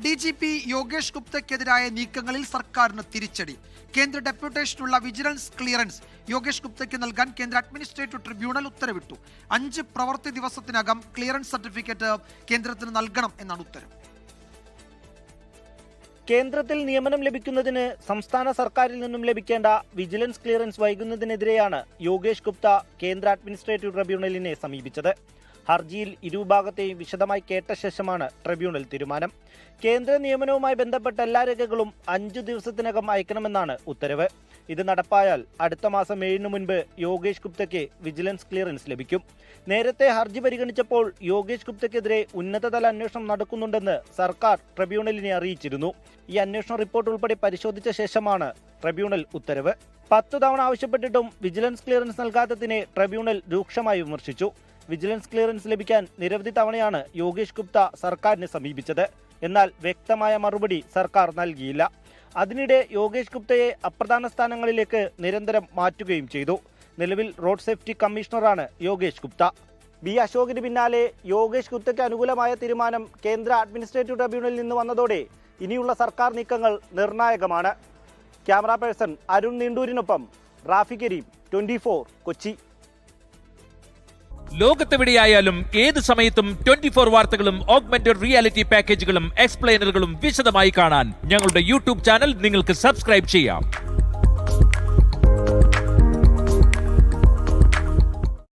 DGP Yogesh ഗുപ്തയ്ക്കെതിരായ നീക്കങ്ങളിൽ സർക്കാരിന് തിരിച്ചടി. കേന്ദ്ര ഡെപ്യൂട്ടേഷനുള്ള വിജിലൻസ് ക്ലിയറൻസ് യോഗേഷ് ഗുപ്തയ്ക്ക് നൽകാൻ കേന്ദ്ര അഡ്മിനിസ്ട്രേറ്റീവ് ട്രിബ്യൂണൽ ഉത്തരവിട്ടു. 5 പ്രവൃത്തി ദിവസത്തിനകം ക്ലിയറൻസ് സർട്ടിഫിക്കറ്റ് കേന്ദ്രത്തിന് നൽകണം എന്നാണ് ഉത്തരവ്. കേന്ദ്രത്തിൽ നിയമനം ലഭിക്കുന്നതിന് സംസ്ഥാന സർക്കാരിൽ നിന്നും ലഭിക്കേണ്ട വിജിലൻസ് ക്ലിയറൻസ് വൈകുന്നതിനെതിരെയാണ് യോഗേഷ് ഗുപ്ത കേന്ദ്ര അഡ്മിനിസ്ട്രേറ്റീവ് ട്രിബ്യൂണലിനെ സമീപിച്ചത്. ഹർജിയിൽ ഇരുവിഭാഗത്തെയും വിശദമായി കേട്ട ശേഷമാണ് ട്രിബ്യൂണൽ തീരുമാനം. കേന്ദ്ര നിയമനവുമായി ബന്ധപ്പെട്ട എല്ലാ രേഖകളും 5 ദിവസത്തിനകം അയക്കണമെന്നാണ് ഉത്തരവ്. ഇത് നടപ്പായാൽ അടുത്ത മാസം 7 മുൻപ് യോഗേഷ് ഗുപ്തയ്ക്ക് വിജിലൻസ് ക്ലിയറൻസ് ലഭിക്കും. നേരത്തെ ഹർജി പരിഗണിച്ചപ്പോൾ യോഗേഷ് ഗുപ്തയ്ക്കെതിരെ ഉന്നതതല അന്വേഷണം നടക്കുന്നുണ്ടെന്ന് സർക്കാർ ട്രിബ്യൂണലിനെ അറിയിച്ചിരുന്നു. ഈ അന്വേഷണ റിപ്പോർട്ട് ഉൾപ്പെടെ പരിശോധിച്ച ശേഷമാണ് ട്രിബ്യൂണൽ ഉത്തരവ്. 10 തവണ ആവശ്യപ്പെട്ടിട്ടും വിജിലൻസ് ക്ലിയറൻസ് നൽകാത്തതിനെ ട്രിബ്യൂണൽ രൂക്ഷമായി വിമർശിച്ചു. വിജിലൻസ് ക്ലിയറൻസ് ലഭിക്കാൻ നിരവധി തവണയാണ് യോഗേഷ് ഗുപ്ത സർക്കാരിനെ സമീപിച്ചത്. എന്നാൽ വ്യക്തമായ മറുപടി സർക്കാർ നൽകിയില്ല. അതിനിടെ യോഗേഷ് ഗുപ്തയെ അപ്രധാന സ്ഥാനങ്ങളിലേക്ക് നിരന്തരം മാറ്റുകയും ചെയ്തു. നിലവിൽ റോഡ് സേഫ്റ്റി കമ്മീഷണറാണ് യോഗേഷ് ഗുപ്ത. ബി അശോകിന് പിന്നാലെ യോഗേഷ് ഗുപ്തയ്ക്ക് അനുകൂലമായ തീരുമാനം കേന്ദ്ര അഡ്മിനിസ്ട്രേറ്റീവ് ട്രിബ്യൂണലിൽ നിന്ന് വന്നതോടെ ഇനിയുള്ള സർക്കാർ നീക്കങ്ങൾ നിർണായകമാണ്. ക്യാമറ പേഴ്സൺ അരുൺ നീണ്ടൂരിനൊപ്പം റാഫി കരീം, 24 കൊച്ചി. ലോകത്തെവിടെയായാലും ഏത് സമയത്തും 24 വാർത്തകളും ഓഗ്മെന്റഡ് റിയാലിറ്റി പാക്കേജുകളും എക്സ്പ്ലെയിനറുകളും വിശദമായി കാണാൻ ഞങ്ങളുടെ യൂട്യൂബ് ചാനൽ നിങ്ങൾക്ക് സബ്സ്ക്രൈബ് ചെയ്യാം.